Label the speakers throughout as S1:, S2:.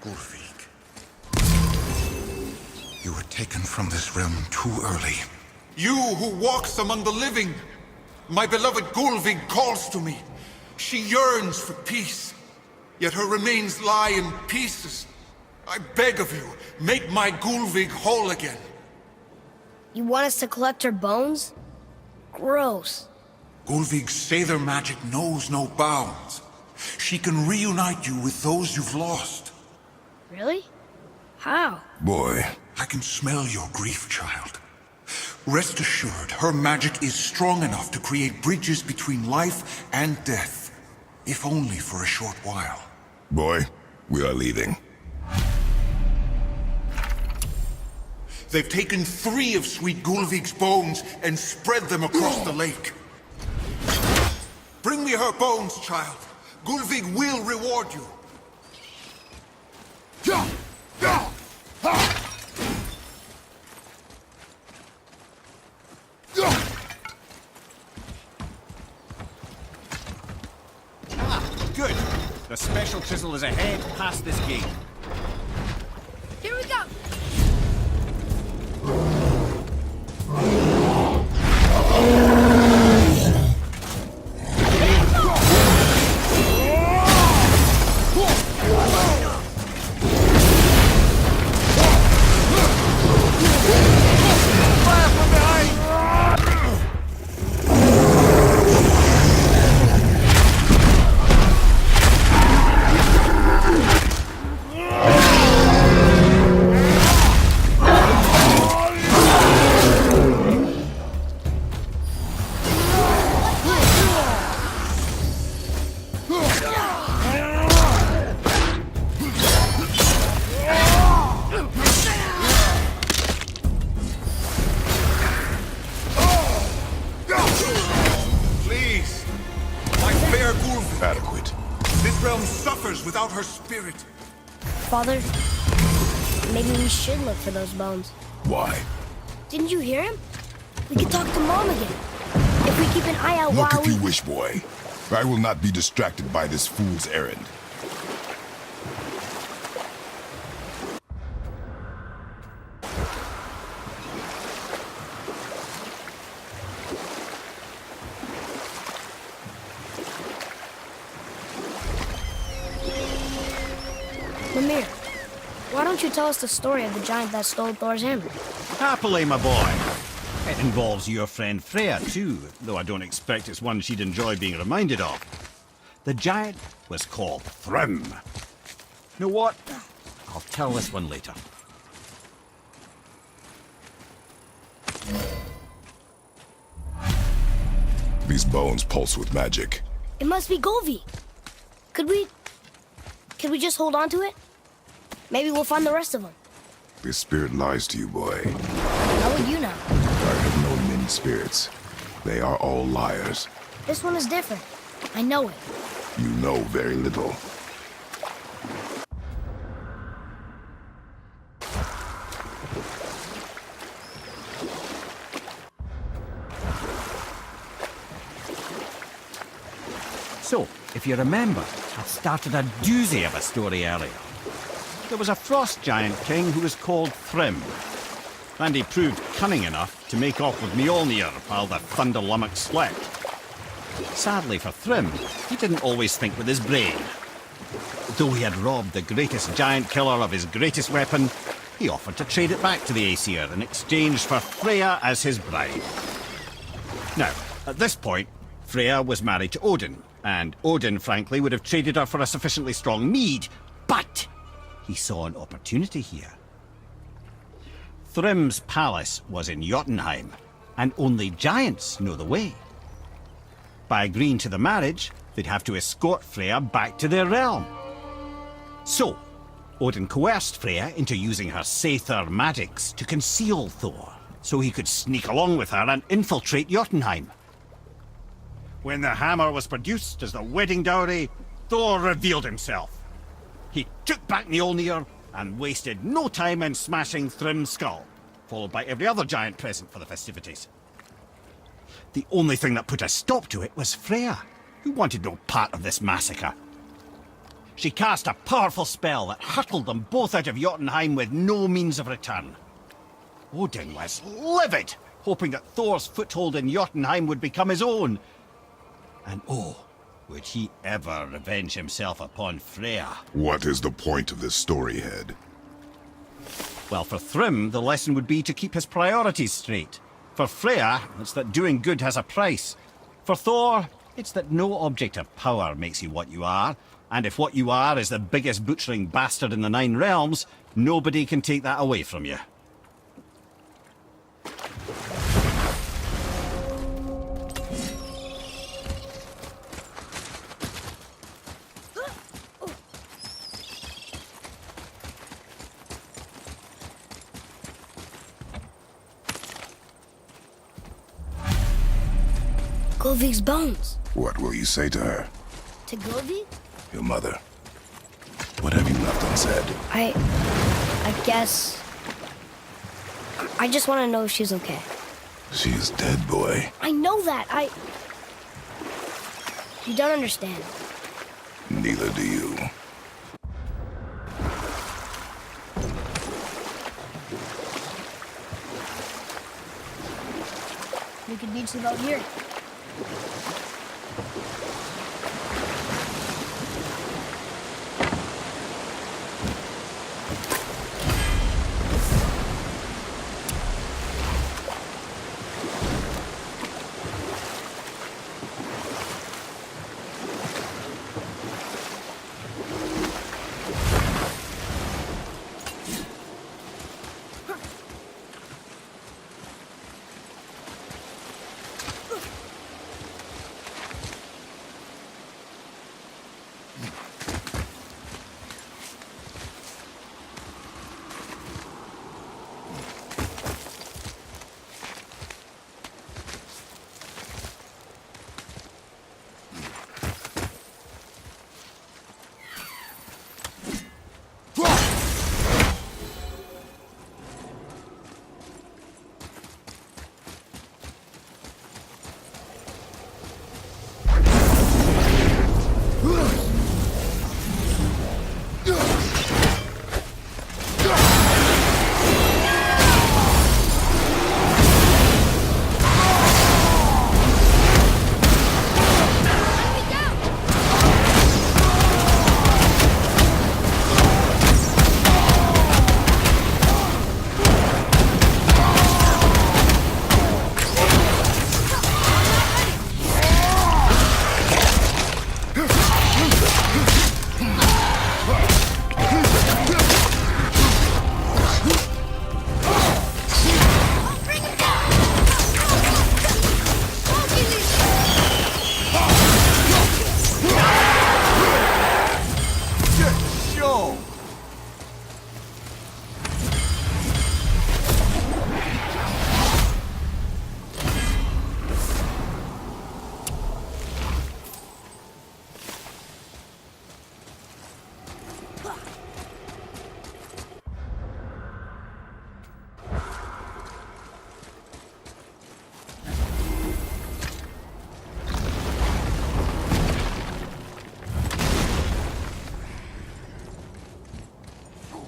S1: Ulfig. You were taken from this realm too early. You who walks among the living! My beloved Gulvig calls to me. She yearns for peace, yet her remains lie in pieces. I beg of you, make my Gulvig whole again.
S2: You want us to collect her bones? Gross.
S1: Gulvig's Sather magic knows no bounds. She can reunite you with those you've lost.
S2: Really? How?
S3: Boy.
S1: I can smell your grief, child. Rest assured, her magic is strong enough to create bridges between life and death, if only for a short while.
S3: Boy, we are leaving.
S1: They've taken 3 of Sweet Gulvig's bones and spread them across the lake. Bring me her bones, child. Gulvig will reward you.
S4: Good. The special chisel is ahead past this gate.
S2: Here we go!
S3: Adequate.
S1: This realm suffers without her spirit.
S2: Father, maybe we should look for those bones.
S3: Why?
S2: Didn't you hear him? We could talk to Mom again. If we keep an eye out
S3: Look
S2: while
S3: if you wish, boy. I will not be distracted by this fool's errand.
S2: Mimir, why don't you tell us the story of the giant that stole Thor's hammer?
S4: Happily, my boy. It involves your friend Freya, too, though I don't expect it's one she'd enjoy being reminded of. The giant was called Thrym. You know what? I'll tell this one later.
S3: These bones pulse with magic.
S2: It must be Golvi. Could we just hold on to it? Maybe we'll find the rest of them.
S3: This spirit lies to you, boy.
S2: How would you know?
S3: I have known many spirits. They are all liars.
S2: This one is different. I know it.
S3: You know very little.
S4: So, if you remember, I started a doozy of a story earlier. There was a frost giant king who was called Thrym, and he proved cunning enough to make off with Mjolnir while the Thunder Lummox slept. Sadly for Thrym, he didn't always think with his brain. Though he had robbed the greatest giant killer of his greatest weapon, he offered to trade it back to the Aesir in exchange for Freya as his bride. Now, at this point, Freya was married to Odin, and Odin, frankly, would have traded her for a sufficiently strong mead, but he saw an opportunity here. Thrym's palace was in Jotunheim, and only giants know the way. By agreeing to the marriage, they'd have to escort Freya back to their realm. So, Odin coerced Freya into using her Sather magics to conceal Thor, so he could sneak along with her and infiltrate Jotunheim. When the hammer was produced as the wedding dowry, Thor revealed himself. He took back Mjolnir and wasted no time in smashing Thrym's skull, followed by every other giant present for the festivities. The only thing that put a stop to it was Freya, who wanted no part of this massacre. She cast a powerful spell that hurtled them both out of Jotunheim with no means of return. Odin was livid, hoping that Thor's foothold in Jotunheim would become his own. And oh, would he ever revenge himself upon Freya?
S3: What is the point of this story, Head?
S4: Well, for Thrym, the lesson would be to keep his priorities straight. For Freya, it's that doing good has a price. For Thor, it's that no object of power makes you what you are. And if what you are is the biggest butchering bastard in the Nine Realms, nobody can take that away from you.
S2: Golvik's bones.
S3: What will you say to her?
S2: To Golvik?
S3: Your mother. What have you left unsaid?
S2: I guess... I just want to know if she's okay.
S3: She is dead, boy.
S2: I know that. You don't understand.
S3: Neither do you.
S2: We could beach the boat here.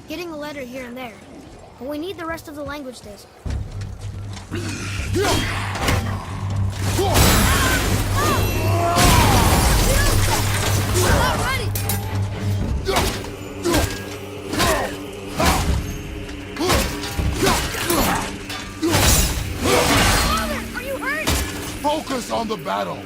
S2: Getting a letter here and there. But we need the rest of the language disc. Not ready! Father, are you hurt?
S5: Focus on the battle.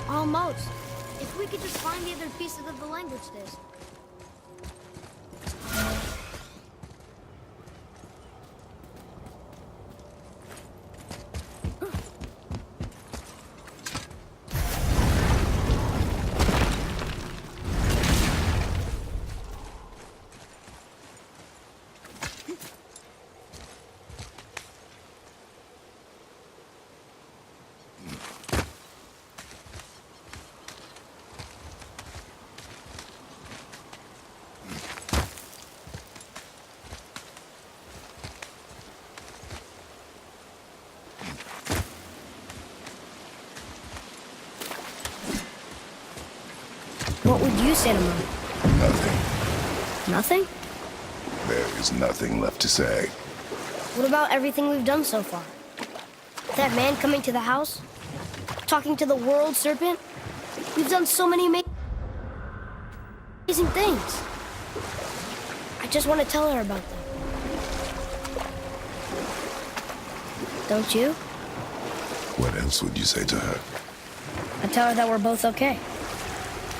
S2: Almost. If we could just find the other pieces of the language disc. What would you say to Mom?
S3: Nothing.
S2: Nothing?
S3: There is nothing left to say.
S2: What about everything we've done so far? That man coming to the house? Talking to the world serpent? We've done so many amazing things. I just want to tell her about them. Don't you?
S3: What else would you say to her?
S2: I tell her that we're both okay.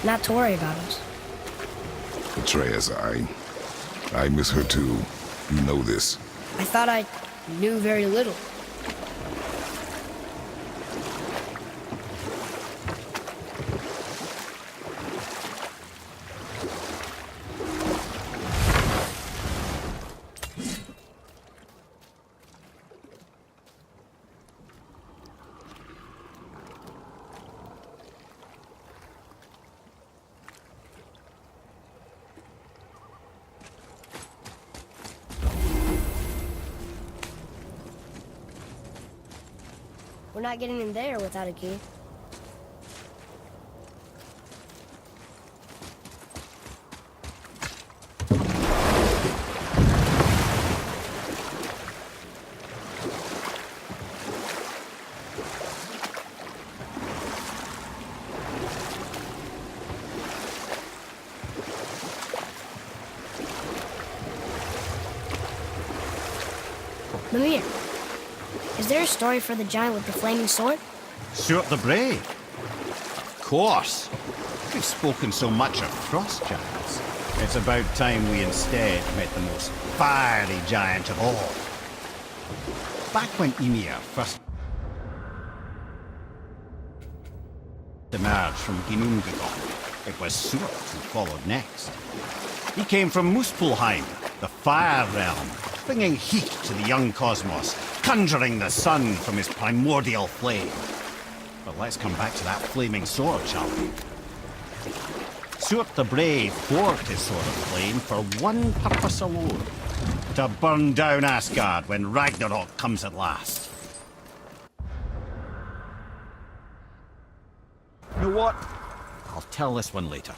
S2: Not to worry about us.
S3: Atreus, I miss her too. You know this.
S2: I thought I knew very little. We're not getting in there without a key. Mimir, is there a story for the giant with the flaming sword?
S4: Stuart the Brave? Of course. We've spoken so much of frost giants. It's about time we instead met the most fiery giant of all. Back when Ymir first emerged from Ginnungagap, it was Stuart who followed next. He came from Muspelheim, the Fire Realm, bringing heat to the young cosmos, conjuring the sun from his primordial flame. But let's come back to that flaming sword, shall we? Stuart the Brave forged his sword of flame for one purpose alone: to burn down Asgard when Ragnarok comes at last. You know what? I'll tell this one later.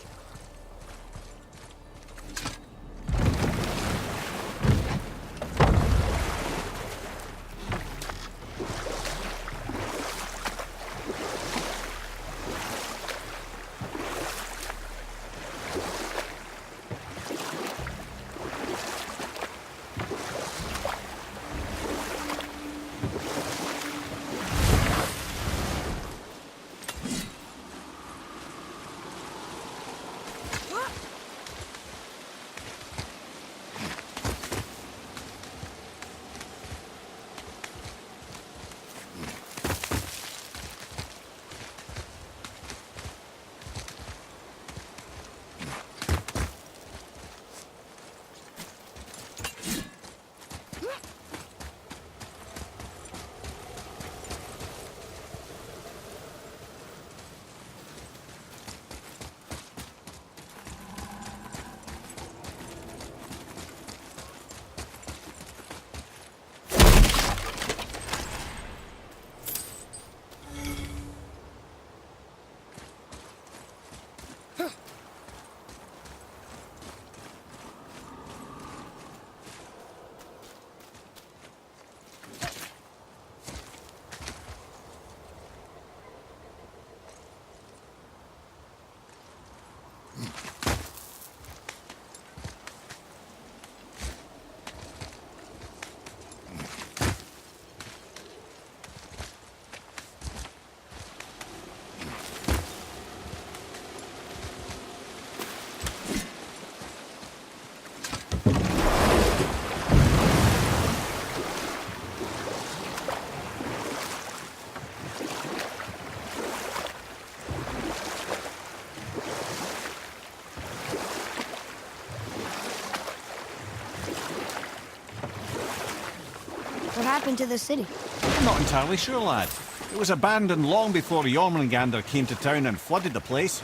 S2: What happened to the city?
S4: I'm not entirely sure, lad. It was abandoned long before Jormungandr came to town and flooded the place.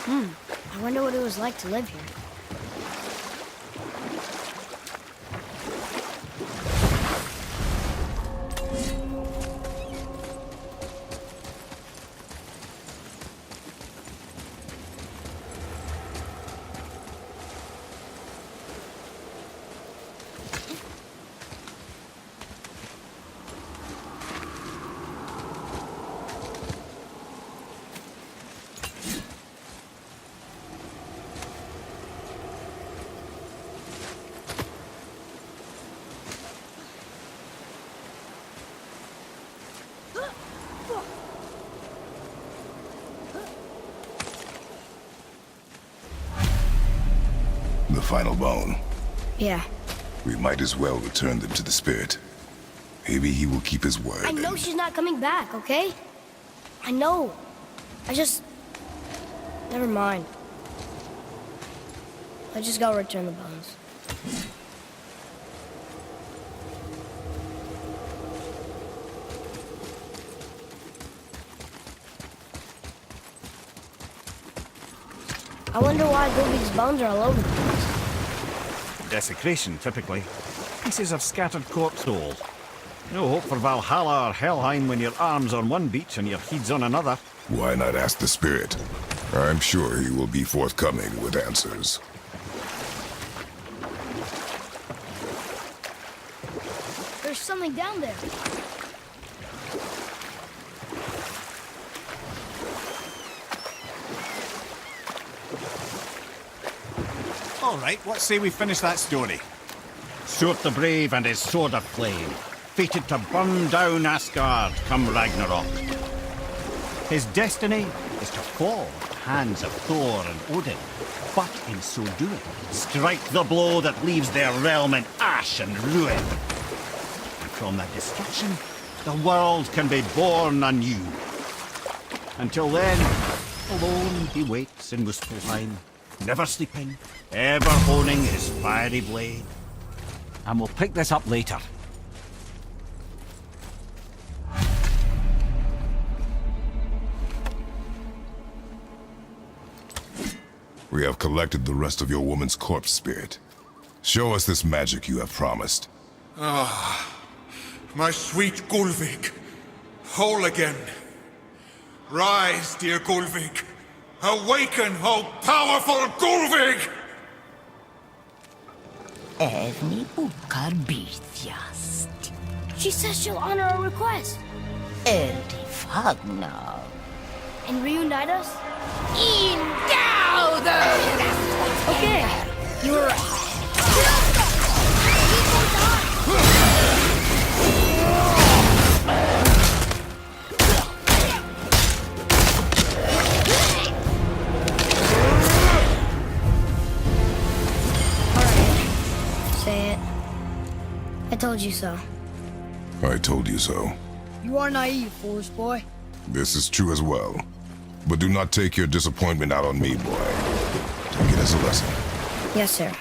S2: I wonder what it was like to live here.
S3: The final bone.
S2: Yeah.
S3: We might as well return them to the spirit. Maybe he will keep his word.
S2: I know
S3: and-
S2: she's not coming back, okay? I know. I just... Never mind. I just gotta return the bones. I wonder why Gobi's bones are all over the place.
S4: Desecration, typically. Pieces of scattered corpse souls. No hope for Valhalla or Helheim when your arm's on one beach and your head's on another.
S3: Why not ask the spirit? I'm sure he will be forthcoming with answers.
S2: There's something down there.
S4: All right, let's say we finish that story. Surt the Brave and his sword of flame, fated to burn down Asgard come Ragnarok. His destiny is to fall at the hands of Thor and Odin, but in so doing, strike the blow that leaves their realm in ash and ruin. And from that destruction, the world can be born anew. Until then, alone he waits in Muspelheim, never sleeping, ever honing his fiery blade. And we'll pick this up later.
S3: We have collected the rest of your woman's corpse spirit. Show us this magic you have promised.
S1: My sweet Gulvik, whole again. Rise, dear Gulvik. Awaken, O powerful Gulvik!
S6: Evni ukar bitjast.
S2: She says she'll honor our request
S6: Eldi fagnar.
S2: and reunite us.
S6: Indauder!
S2: Okay, you were right. Say it. I told you so.
S3: I told you so.
S2: You are naive, foolish boy.
S3: This is true as well. But do not take your disappointment out on me, boy. Take it as a lesson.
S2: Yes, sir.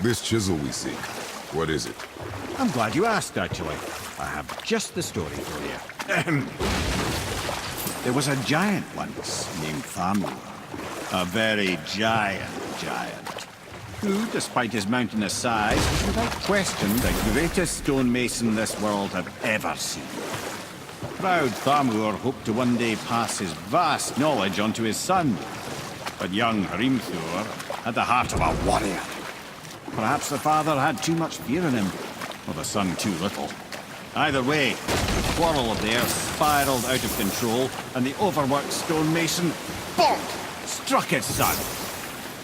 S3: This chisel we seek, what is it?
S4: I'm glad you asked, actually. I have just the story for you. There was a giant once named Thamur. A very giant, who, despite his mountainous size, was without question the greatest stonemason this world had ever seen. Proud Thamur hoped to one day pass his vast knowledge onto his son. But young Hrimthur had the heart of a warrior. Perhaps the father had too much fear in him, or the son too little. Either way, the quarrel of theirs spiraled out of control, and the overworked stonemason, bonk, struck his son.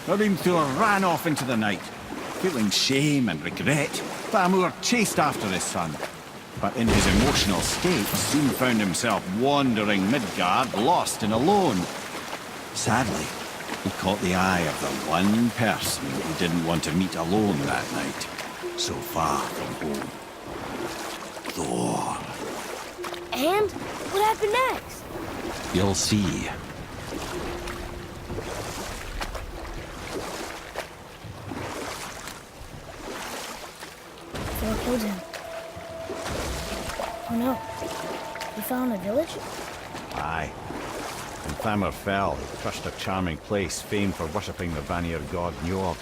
S4: Hrimthur ran off into the night. Feeling shame and regret, Thamur chased after his son. But in his emotional state, soon found himself wandering Midgard, lost and alone. Sadly, he caught the eye of the one person he didn't want to meet alone that night, so far from home. Thor.
S2: And what happened next?
S4: You'll see.
S2: Thor killed him. Oh no. We found a village?
S4: Aye. When Thamur fell, he crushed a charming place famed for worshipping the Vanir god Njord.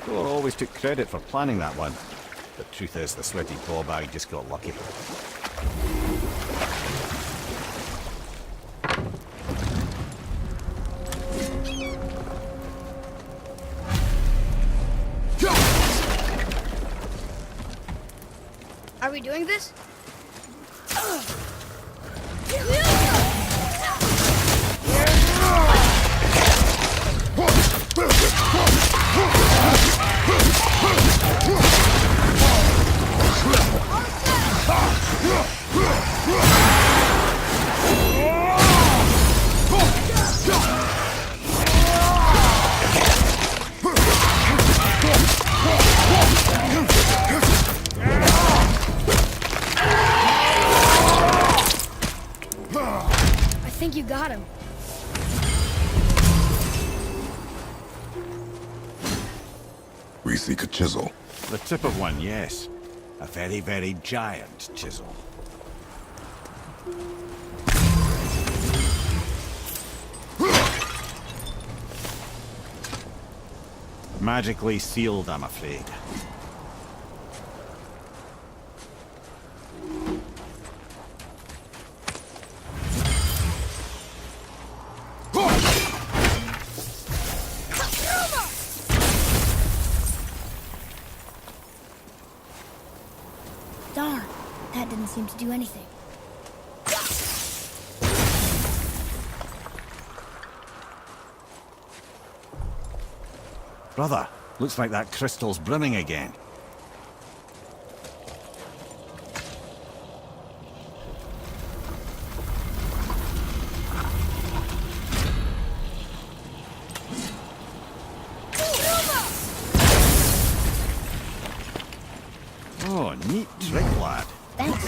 S4: Thor always took credit for planning that one. The truth is, the sweaty ballbag just got lucky.
S2: Are we doing this? think you got him.
S3: We seek a chisel.
S4: The tip of one, yes. A very, very giant chisel. Magically sealed, I'm afraid.
S2: Darn, that didn't seem to do anything.
S4: Brother, looks like that crystal's brimming again. Oh, neat trick, lad.
S2: Thanks.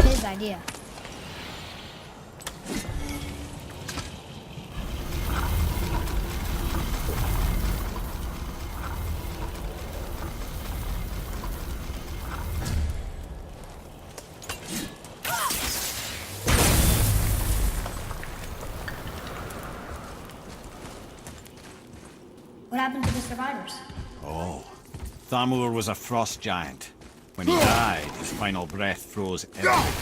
S2: His idea. What happened to the survivors?
S4: Oh, Thamur was a frost giant. When he died, his final breath froze everything.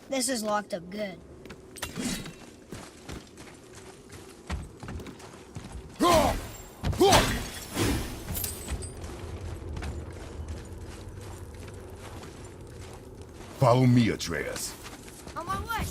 S2: This is locked up good.
S3: Follow me, Atreus.
S2: On my way.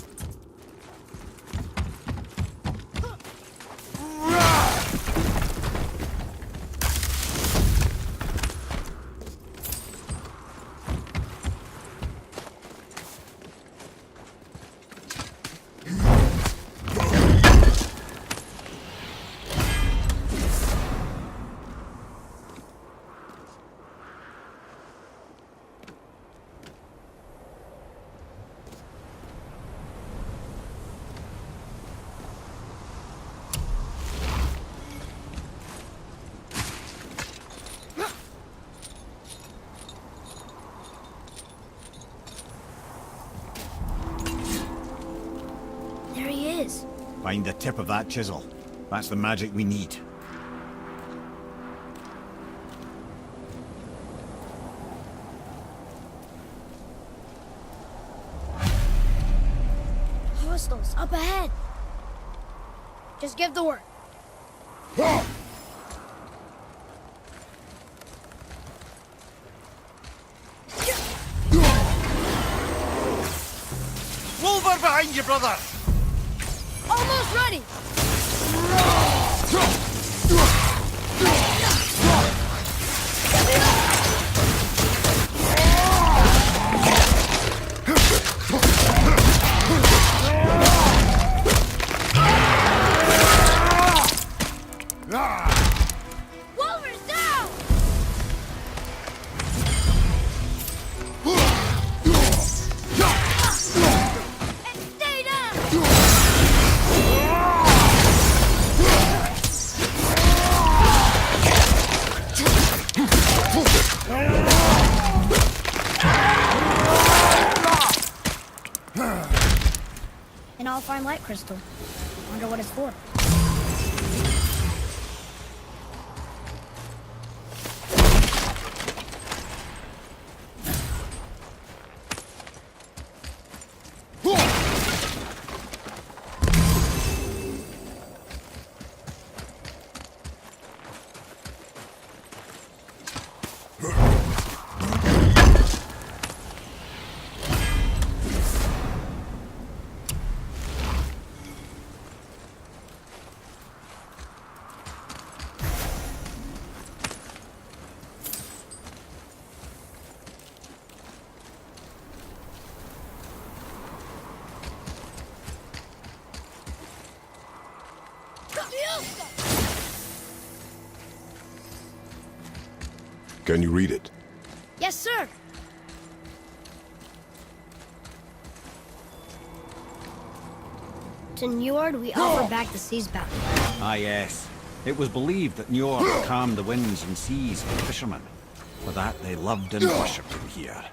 S2: There he is.
S4: Find the tip of that chisel. That's the magic we need.
S2: Hostiles up ahead. Just give the word.
S4: Wolver behind you, brother!
S2: Almost ready. Wolver's down. And stay down. An all-fine light crystal. Wonder what it's for.
S3: Can you read it?
S2: Yes, sir. To Onward, we offer back the sea's bounty.
S4: Ah, yes. It was believed that Njord calmed the winds and seas for fishermen. For that, they loved and worshipped him here.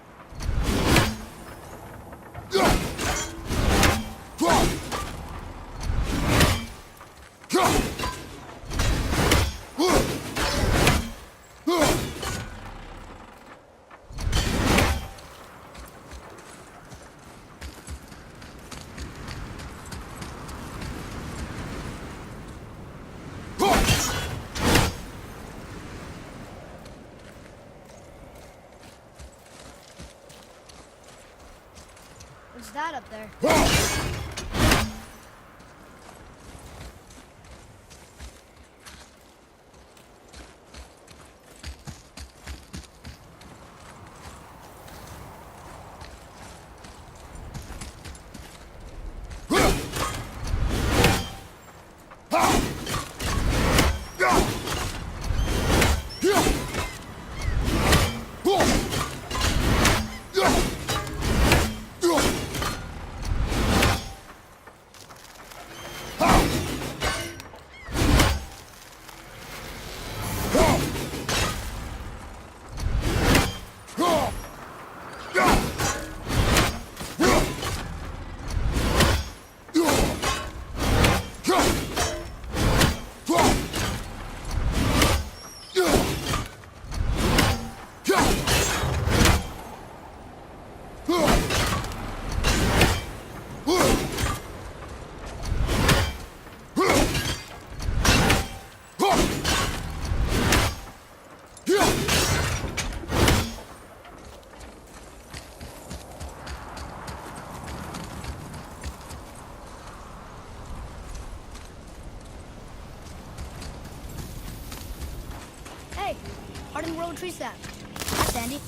S2: What's that up there? Hey, hardened road tree sap. That's handy.